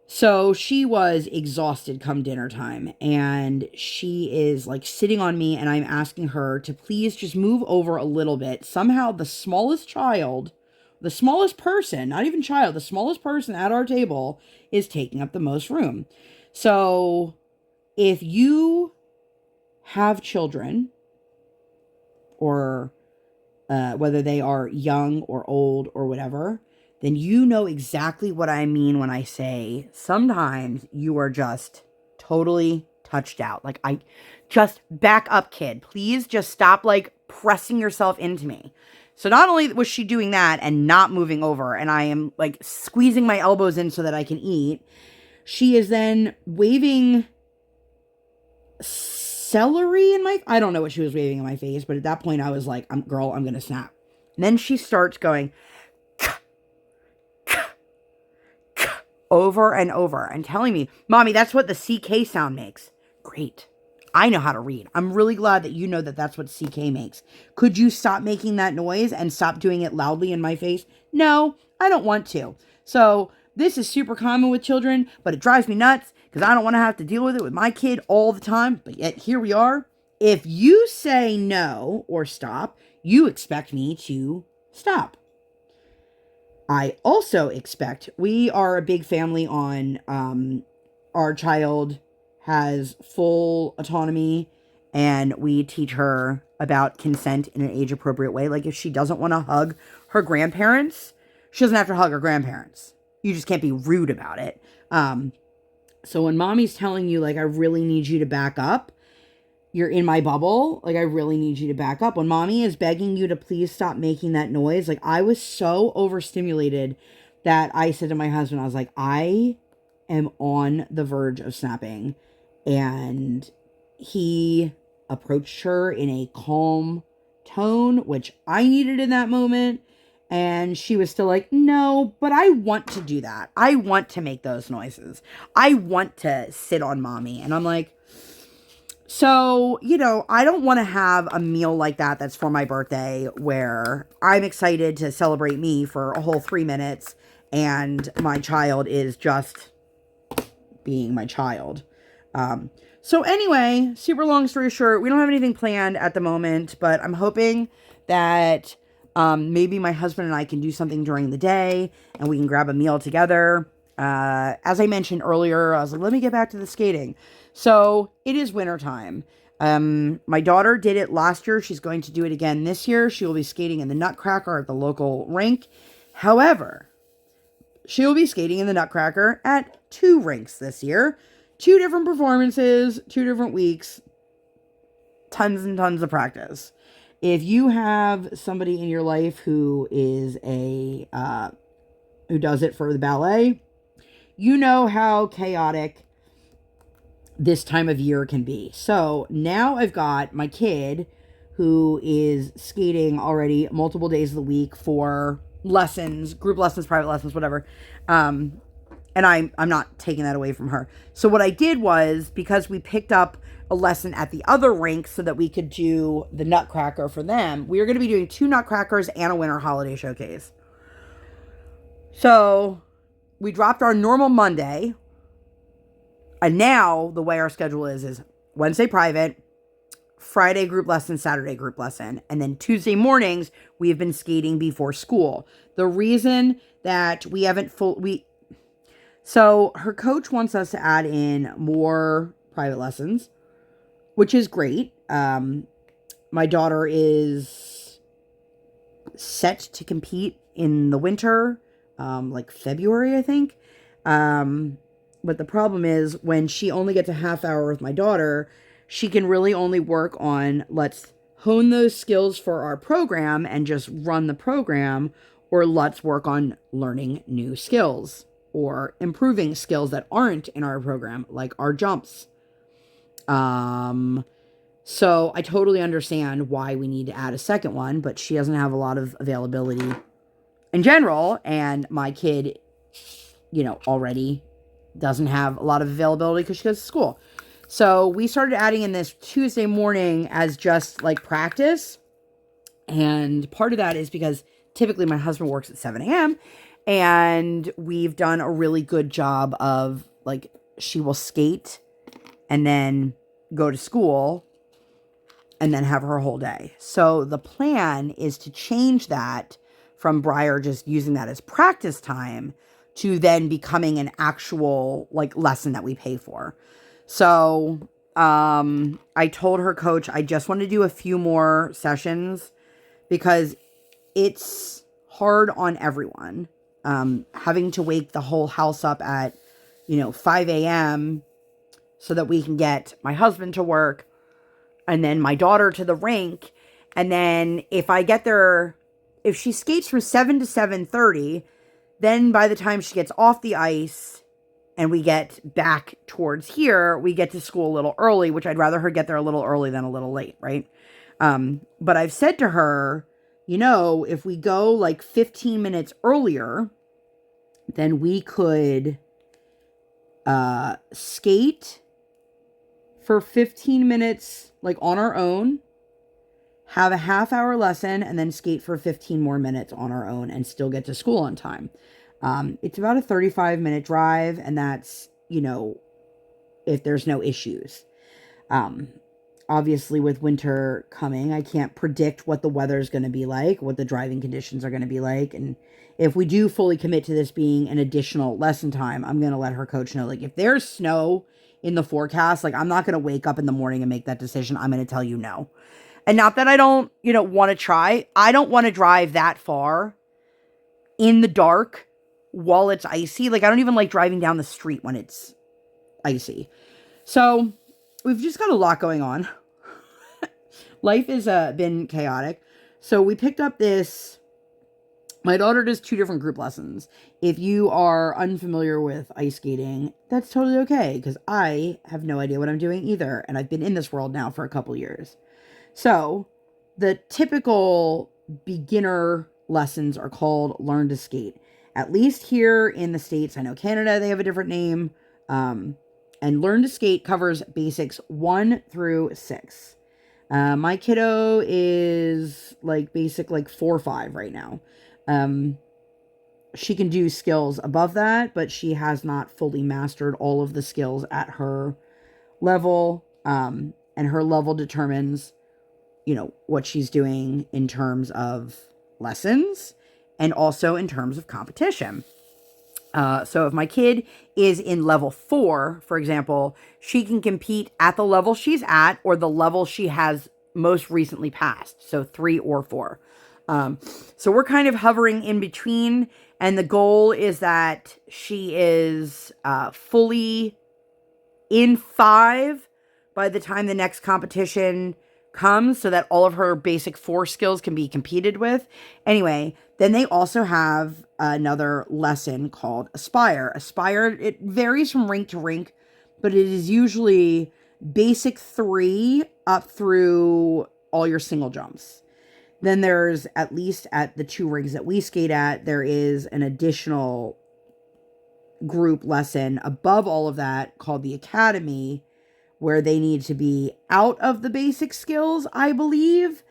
so she was exhausted come dinner time, and she is like sitting on me, and I'm asking her to please just move over a little bit. Somehow the smallest person, not even child, the smallest person at our table is taking up the most room. So if you have children, or whether they are young or old or whatever, then you know exactly what I mean when I say sometimes you are just totally touched out. Like, I just back up, kid. Please just stop like pressing yourself into me. So not only was she doing that and not moving over, and I am like squeezing my elbows in so that I can eat, she is then waving celery in my, I don't know what she was waving in my face, but at that point I was like, girl, I'm going to snap. And then she starts going over and over and telling me, Mommy, that's what the CK sound makes. Great. I know how to read. I'm really glad that you know that that's what CK makes. Could you stop making that noise and stop doing it loudly in my face? No, I don't want to. So this is super common with children, but it drives me nuts because I don't want to have to deal with it with my kid all the time. But yet here we are. If you say no or stop, you expect me to stop. I also expect, we are a big family on our child has full autonomy, and we teach her about consent in an age appropriate way. Like if she doesn't want to hug her grandparents, she doesn't have to hug her grandparents. You just can't be rude about it. So when mommy's telling you, like, I really need you to back up, you're in my bubble. Like, I really need you to back up. When mommy is begging you to please stop making that noise, like, I was so overstimulated that I said to my husband, I was like, I am on the verge of snapping. And he approached her in a calm tone, which I needed in that moment. And she was still like, no, but I want to do that. I want to make those noises. I want to sit on mommy. And I'm like, so, you know, I don't want to have a meal like that that's for my birthday where I'm excited to celebrate me for a whole 3 minutes and my child is just being my child. So anyway, super long story short, we don't have anything planned at the moment, but I'm hoping that maybe my husband and I can do something during the day and we can grab a meal together. As I mentioned earlier, I was like, let me get back to the skating. So it is wintertime. My daughter did it last year. She's going to do it again this year. She will be skating in the Nutcracker at the local rink. However, she will be skating in the Nutcracker at 2 rinks this year. 2 different performances, 2 different weeks, tons and tons of practice. If you have somebody in your life who is who does it for the ballet, you know how chaotic this time of year can be. So now I've got my kid who is skating already multiple days of the week for lessons, group lessons, private lessons, whatever. And I'm not taking that away from her. So what I did was, because we picked up a lesson at the other rink so that we could do the Nutcracker for them, we are going to be doing 2 Nutcrackers and a winter holiday showcase. So we dropped our normal Monday. And now the way our schedule is Wednesday private, Friday group lesson, Saturday group lesson. And then Tuesday mornings, we have been skating before school. The reason that we haven't so her coach wants us to add in more private lessons, which is great. My daughter is set to compete in the winter, like February, I think. But the problem is when she only gets a half hour with my daughter, she can really only work on, let's hone those skills for our program and just run the program, or let's work on learning new skills or improving skills that aren't in our program, like our jumps. So I totally understand why we need to add a second one, but she doesn't have a lot of availability in general. And my kid, you know, already doesn't have a lot of availability because she goes to school. So we started adding in this Tuesday morning as just like practice. And part of that is because typically my husband works at 7 a.m. And we've done a really good job of, like, she will skate and then go to school and then have her whole day. So the plan is to change that from Briar just using that as practice time to then becoming an actual, like, lesson that we pay for. So I told her coach I just want to do a few more sessions because it's hard on everyone. Having to wake the whole house up at, 5 a.m. so that we can get my husband to work and then my daughter to the rink. And then if I get there, if she skates from 7 to 7:30, then by the time she gets off the ice and we get back towards here, we get to school a little early, which I'd rather her get there a little early than a little late, right? But I've said to her, if we go like 15 minutes earlier, then we could skate for 15 minutes, like on our own, have a half-hour lesson, and then skate for 15 more minutes on our own and still get to school on time. It's about a 35-minute drive, and that's, if there's no issues. Obviously, with winter coming, I can't predict what the weather is going to be like, what the driving conditions are going to be like. And if we do fully commit to this being an additional lesson time, I'm going to let her coach know, like, if there's snow in the forecast, like, I'm not going to wake up in the morning and make that decision. I'm going to tell you no. And not that I don't, want to try. I don't want to drive that far in the dark while it's icy. Like, I don't even like driving down the street when it's icy. So we've just got a lot going on. Life has been chaotic. So we picked up this. My daughter does 2 different group lessons. If you are unfamiliar with ice skating, that's totally okay, because I have no idea what I'm doing either. And I've been in this world now for a couple years. So the typical beginner lessons are called Learn to Skate. At least here in the States, I know Canada, they have a different name. And Learn to Skate covers basics 1 through 6. My kiddo is like basic, like 4 or 5 right now. She can do skills above that, but she has not fully mastered all of the skills at her level. And her level determines, what she's doing in terms of lessons and also in terms of competition. So if my kid is in level 4, for example, she can compete at the level she's at or the level she has most recently passed. So 3 or 4. So we're kind of hovering in between. And the goal is that she is fully in 5 by the time the next competition comes, so that all of her basic 4 skills can be competed with. Anyway, then they also have another lesson called Aspire. Aspire, it varies from rink to rink, but it is usually basic 3 up through all your single jumps. Then there's, at least at the 2 rinks that we skate at, there is an additional group lesson above all of that called the Academy, where they need to be out of the basic skills, I believe,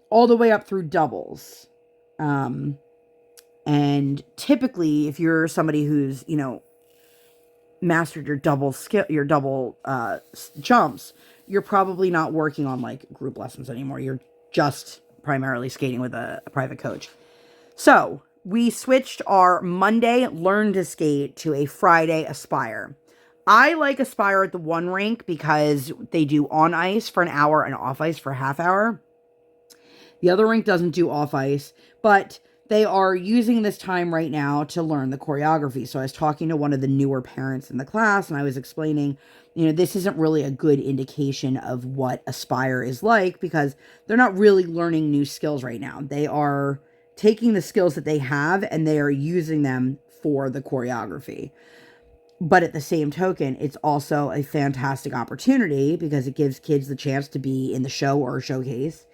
all the way up through doubles. And typically, if you're somebody who's, mastered your double skill, your double jumps, you're probably not working on like group lessons anymore. You're just primarily skating with a private coach. So we switched our Monday Learn to Skate to a Friday Aspire. I like Aspire at the 1 rink because they do on ice for an hour and off ice for a half hour. The other rink doesn't do off ice, but they are using this time right now to learn the choreography. So I was talking to one of the newer parents in the class, and I was explaining, this isn't really a good indication of what Aspire is like, because they're not really learning new skills right now. They are taking the skills that they have and they are using them for the choreography. But at the same token, it's also a fantastic opportunity because it gives kids the chance to be in the show or showcase.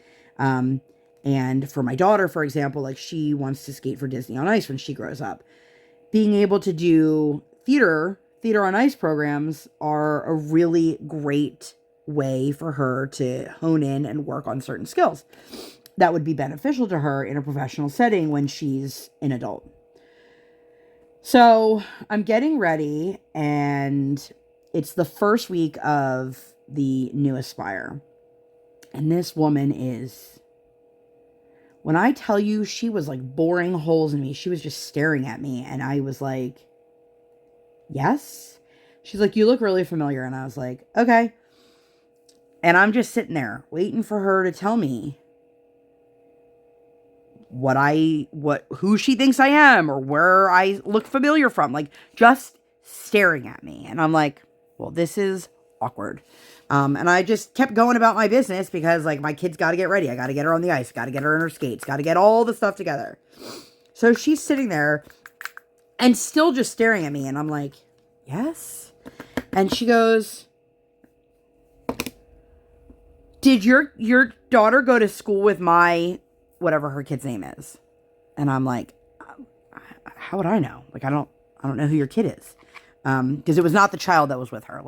And for my daughter, for example, like, she wants to skate for Disney on Ice when she grows up. Being able to do theater on ice programs are a really great way for her to hone in and work on certain skills that would be beneficial to her in a professional setting when she's an adult. So I'm getting ready, and it's the first week of the new Aspire. And this woman is, when I tell you, she was like boring holes in me. She was just staring at me, and I was like, yes? She's like, you look really familiar. And I was like, okay. And I'm just sitting there waiting for her to tell me who she thinks I am or where I look familiar from, like, just staring at me. And I'm like, well, this is awkward. And I just kept going about my business because, like, my kid's got to get ready. I got to get her on the ice, got to get her in her skates, got to get all the stuff together. So she's sitting there and still just staring at me. And I'm like, yes. And she goes, did your daughter go to school with my whatever her kid's name is? And I'm like, how would I know? Like, I don't know who your kid is. Because it was not the child that was with her.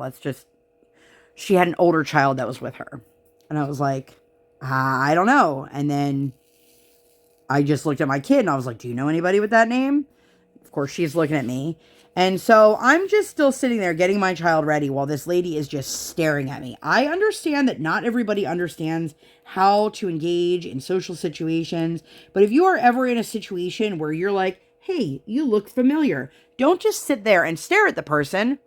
She had an older child that was with her. And I was like, I don't know. And then I just looked at my kid and I was like, do you know anybody with that name? Of course, she's looking at me. And so I'm just still sitting there getting my child ready while this lady is just staring at me. I understand that not everybody understands how to engage in social situations. But if you are ever in a situation where you're like, hey, you look familiar, don't just sit there and stare at the person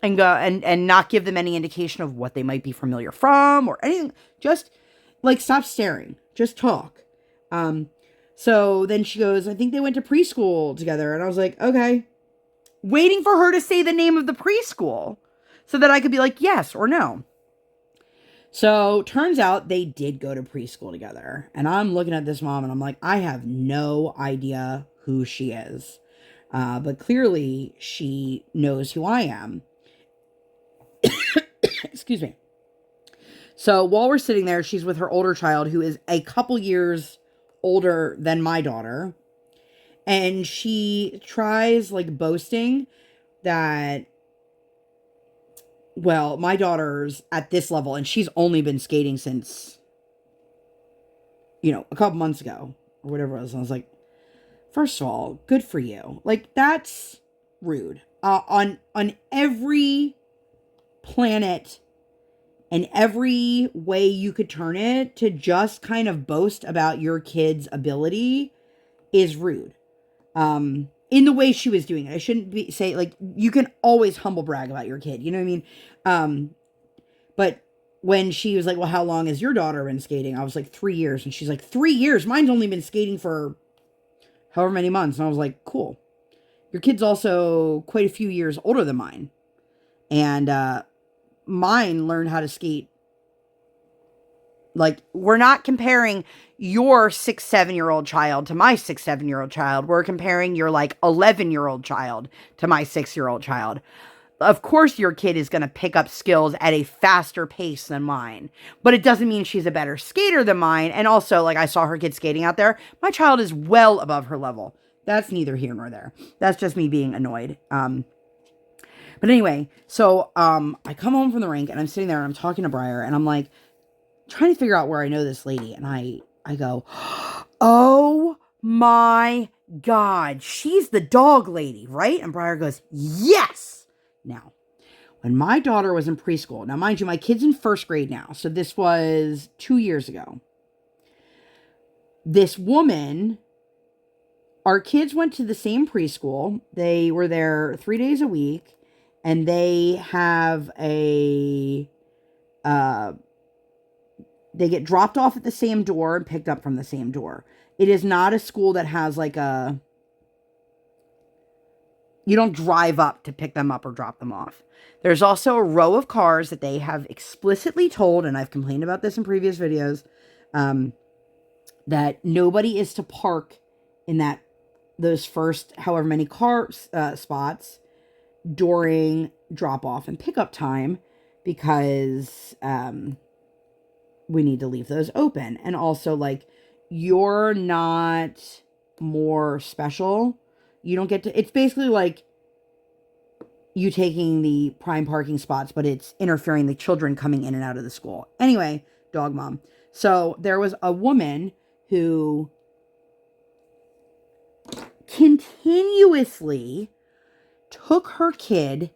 and go and not give them any indication of what they might be familiar from or anything. Just like stop staring. Just talk. So then she goes, I think they went to preschool together. And I was like, okay. Waiting for her to say the name of the preschool so that I could be like, yes or no. So turns out they did go to preschool together. And I'm looking at this mom and I'm like, I have no idea who she is. But clearly she knows who I am. Excuse me. So while we're sitting there, she's with her older child who is a couple years older than my daughter. And she tries like boasting that, well, my daughter's at this level and she's only been skating since, you know, a couple months ago or whatever it was. And I was like, first of all, good for you. Like, that's rude. On every planet and every way you could turn it, to just kind of boast about your kid's ability is rude. In the way she was doing it. I shouldn't be say like, you can always humble brag about your kid, you know what I mean? But when she was like, well, how long has your daughter been skating? I was like, 3 years. And she's like, 3 years? Mine's only been skating for however many months. And I was like, cool. Your kid's also quite a few years older than mine. And, mine learned how to skate. Like, we're not comparing your 6-7-year-old child to my 6-7-year-old child. We're comparing your like 11-year-old child to my 6-year-old child. Of course, your kid is going to pick up skills at a faster pace than mine, but it doesn't mean she's a better skater than mine. And also, like, I saw her kid skating out there. My child is well above her level. That's neither here nor there. That's just me being annoyed. But anyway, so I come home from the rink and I'm sitting there and I'm talking to Briar and I'm like trying to figure out where I know this lady. And I go, oh my God, she's the dog lady, right? And Briar goes, yes. Now, when my daughter was in preschool, now mind you, my kid's in first grade now. So this was 2 years ago. This woman, our kids went to the same preschool. They were there 3 days a week. And they have they get dropped off at the same door and picked up from the same door. It is not a school that has like you don't drive up to pick them up or drop them off. There's also a row of cars that they have explicitly told, and I've complained about this in previous videos, that nobody is to park in those first however many car spots during drop-off and pickup time, because we need to leave those open. And also, like, you're not more special. You don't get to... It's basically like you taking the prime parking spots, but it's interfering the children coming in and out of the school. Anyway, dog mom. So there was a woman who continuously took her kid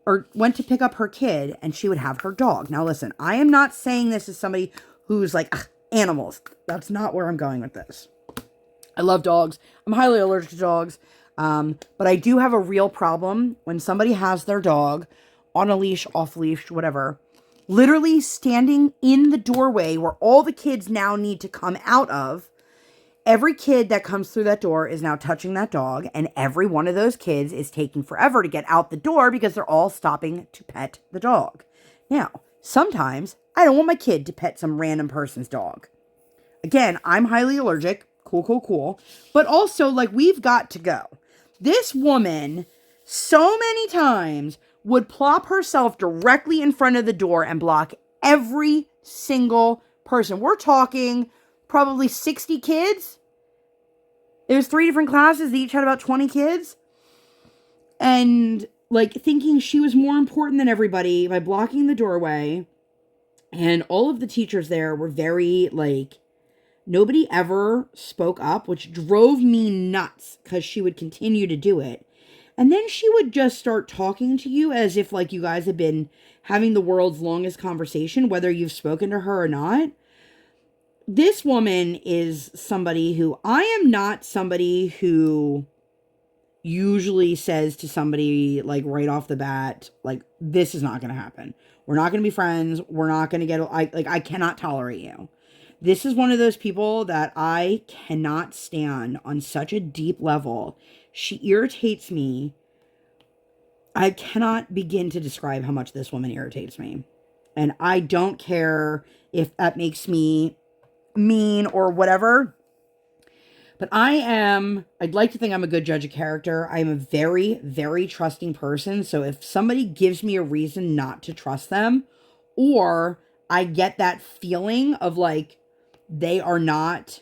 or went to pick up her kid, and she would have her dog. Now listen, I am not saying this as somebody who's like, animals. That's not where I'm going with this. I love dogs. I'm highly allergic to dogs. But I do have a real problem when somebody has their dog on a leash, off leash, whatever, literally standing in the doorway where all the kids now need to come out of. Every kid that comes through that door is now touching that dog, and every one of those kids is taking forever to get out the door because they're all stopping to pet the dog. Now, sometimes I don't want my kid to pet some random person's dog. Again, I'm highly allergic. Cool. But also, like, we've got to go. This woman, so many times, would plop herself directly in front of the door and block every single person. We're talking probably 60 kids. It was 3 different classes. They each had about 20 kids. And, like, thinking she was more important than everybody by blocking the doorway. And all of the teachers there were very, like, Nobody ever spoke up, which drove me nuts because she would continue to do it. And then she would just start talking to you as if like you guys had been having the world's longest conversation, whether you've spoken to her or not. This woman is somebody who, I am not somebody who usually says to somebody like right off the bat, like, this is not going to happen. We're not going to be friends. We're not going to get, I cannot tolerate you. This is one of those people that I cannot stand on such a deep level. She irritates me. I cannot begin to describe how much this woman irritates me. And I don't care if that makes me mean or whatever. But I'd like to think I'm a good judge of character. I'm a very, very trusting person. So if somebody gives me a reason not to trust them, or I get that feeling of like, they are not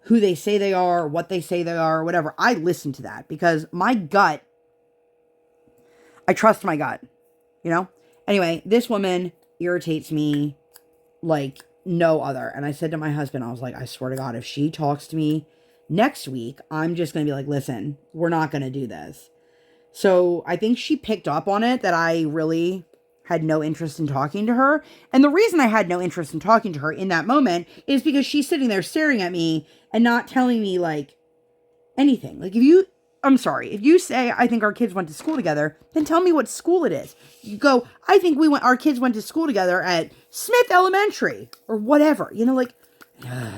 who they say they are, what they say they are, whatever, I listen to that because my gut, I trust my gut, you know? Anyway, this woman irritates me like no other. And I said to my husband, I was like, I swear to God, if she talks to me next week, I'm just going to be like, listen, we're not going to do this. So I think she picked up on it that I really had no interest in talking to her. And the reason I had no interest in talking to her in that moment is because she's sitting there staring at me and not telling me like anything. Like I'm sorry, if you say, I think our kids went to school together, then tell me what school it is. You go, I think our kids went to school together at Smith Elementary or whatever, you know, like,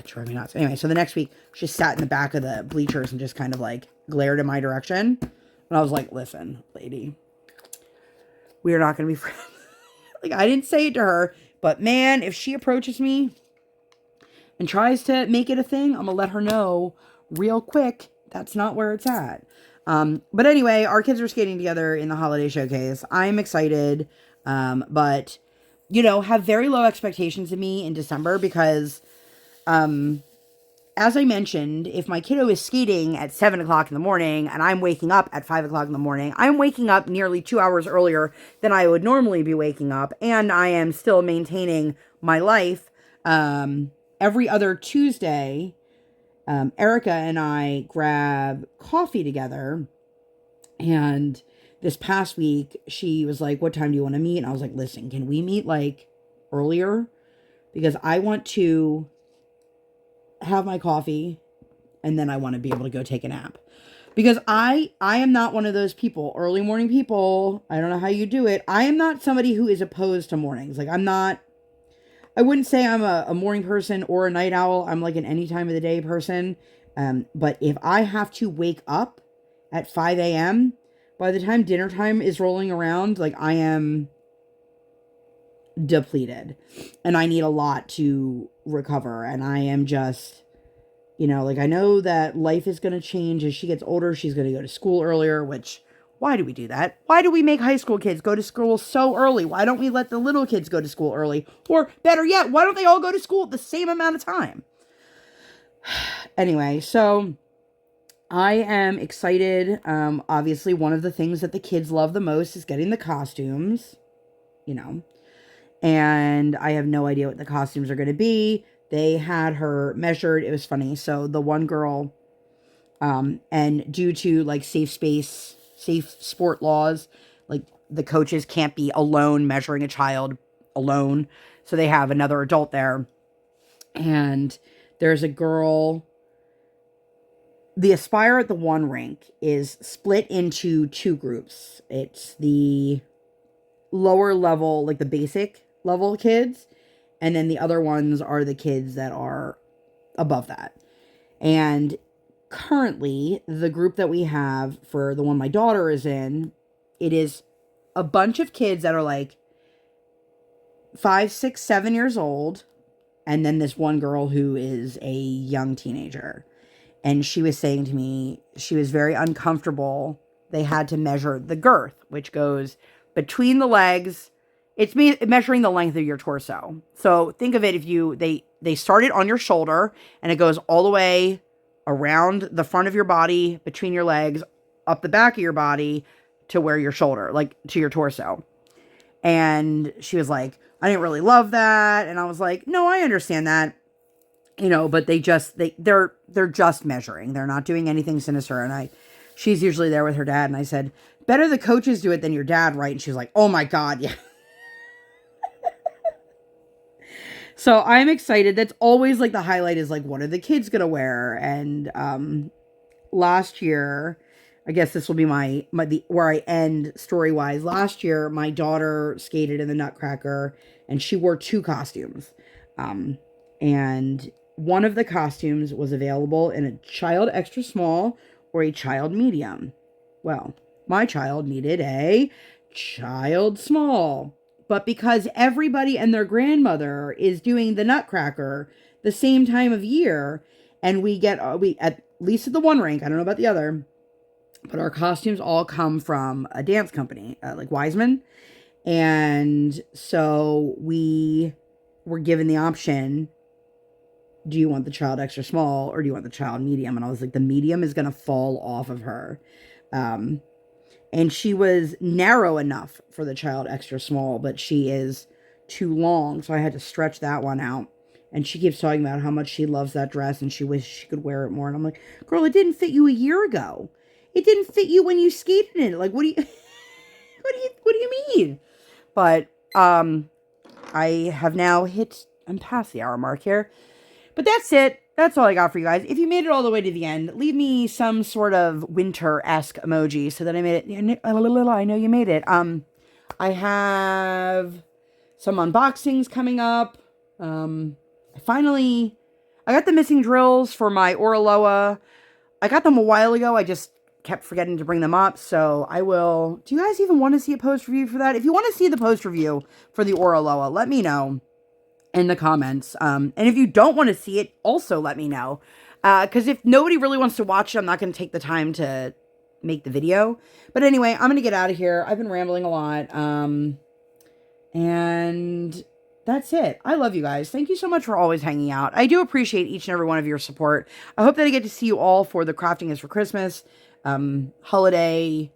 drive me nuts. Anyway, so the next week she sat in the back of the bleachers and just kind of like glared in my direction. And I was like, listen, lady, we are not going to be friends. Like, I didn't say it to her, but man, if she approaches me and tries to make it a thing, I'm going to let her know real quick. That's not where it's at. But anyway, our kids are skating together in the holiday showcase. I'm excited. But you know, have very low expectations of me in December because, as I mentioned, if my kiddo is skating at 7 o'clock in the morning and I'm waking up at 5 o'clock in the morning, I'm waking up nearly 2 hours earlier than I would normally be waking up. And I am still maintaining my life. Every other Tuesday, Erica and I grab coffee together. And this past week, she was like, what time do you want to meet? And I was like, listen, can we meet like earlier? Because I want to have my coffee and then I want to be able to go take a nap. Because I am not one of those people, early morning people. I don't know how you do it. I am not somebody who is opposed to mornings. Like I wouldn't say I'm a morning person or a night owl. I'm like an any time of the day person. But if I have to wake up at 5 a.m., by the time dinner time is rolling around, like I am depleted and I need a lot to recover. And I am just, you know, like I know that life is going to change as she gets older. She's going to go to school earlier, which, why do we do that? Why do we make high school kids go to school so early? Why don't we let the little kids go to school early? Or better yet, why don't they all go to school at the same amount of time? Anyway, so I am excited. Obviously, one of the things that the kids love the most is getting the costumes, you know, and I have no idea what the costumes are going to be. They had her measured. It was funny. So the one girl, and due to like safe sport laws, like the coaches can't be alone measuring a child alone. So they have another adult there. And there's a girl. The Aspire at the one rink is split into two groups. It's the lower level, like the basic level kids. And then the other ones are the kids that are above that. And currently, the group that we have for the one my daughter is in, it is a bunch of kids that are like 5, 6, 7 years old. And then this one girl who is a young teenager. And she was saying to me, she was very uncomfortable. They had to measure the girth, which goes between the legs. It's measuring the length of your torso. So think of it, they start it on your shoulder and it goes all the way around the front of your body, between your legs, up the back of your body to where your shoulder, like to your torso. And she was like, I didn't really love that. And I was like, no, I understand that. you know, but they're just measuring. They're not doing anything sinister. And she's usually there with her dad. And I said, better the coaches do it than your dad, right? And she was like, oh my God, yeah. So I'm excited. That's always like the highlight is like, what are the kids going to wear? And last year, I guess this will be where I end story-wise. Last year, my daughter skated in the Nutcracker, and she wore 2 costumes. And one of the costumes was available in a child extra small or a child medium. Well, my child needed a child small. But because everybody and their grandmother is doing the Nutcracker the same time of year, and we at least at the one rink, I don't know about the other, but our costumes all come from a dance company, like Wiseman. And so we were given the option, do you want the child extra small or do you want the child medium? And I was like, the medium is going to fall off of her. And she was narrow enough for the child extra small, but she is too long. So I had to stretch that one out. And she keeps talking about how much she loves that dress and she wishes she could wear it more. And I'm like, girl, it didn't fit you a year ago. It didn't fit you when you skated in it. Like, what do you, what do you mean? But, I have now I'm past the hour mark here. But that's it. That's all I got for you guys. If you made it all the way to the end, leave me some sort of winter-esque emoji so that I made it. I know you made it. I have some unboxings coming up. I got the missing drills for my Oraloa. I got them a while ago. I just kept forgetting to bring them up. So I will. Do you guys even want to see a post review for that? If you want to see the post review for the Oraloa, let me know in the comments. And if you don't want to see it, also let me know. Because if nobody really wants to watch it, I'm not going to take the time to make the video. But anyway, I'm going to get out of here. I've been rambling a lot. And that's it. I love you guys. Thank you so much for always hanging out. I do appreciate each and every one of your support. I hope that I get to see you all for the Crafting is for Christmas holiday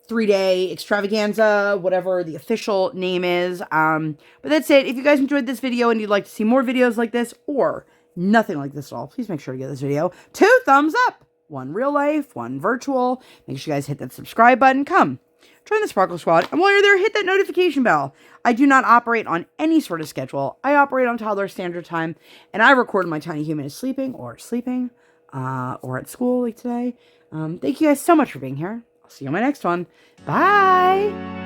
3-day extravaganza, whatever the official name is. But that's it. If you guys enjoyed this video and you'd like to see more videos like this or nothing like this at all, please make sure to give this video 2 thumbs up. 1 real life, 1 virtual. Make sure you guys hit that subscribe button. Come, join the Sparkle Squad. And while you're there, hit that notification bell. I do not operate on any sort of schedule. I operate on toddler standard time. And I record when my tiny human is sleeping or at school like today. Thank you guys so much for being here. I'll see you on my next one. Bye!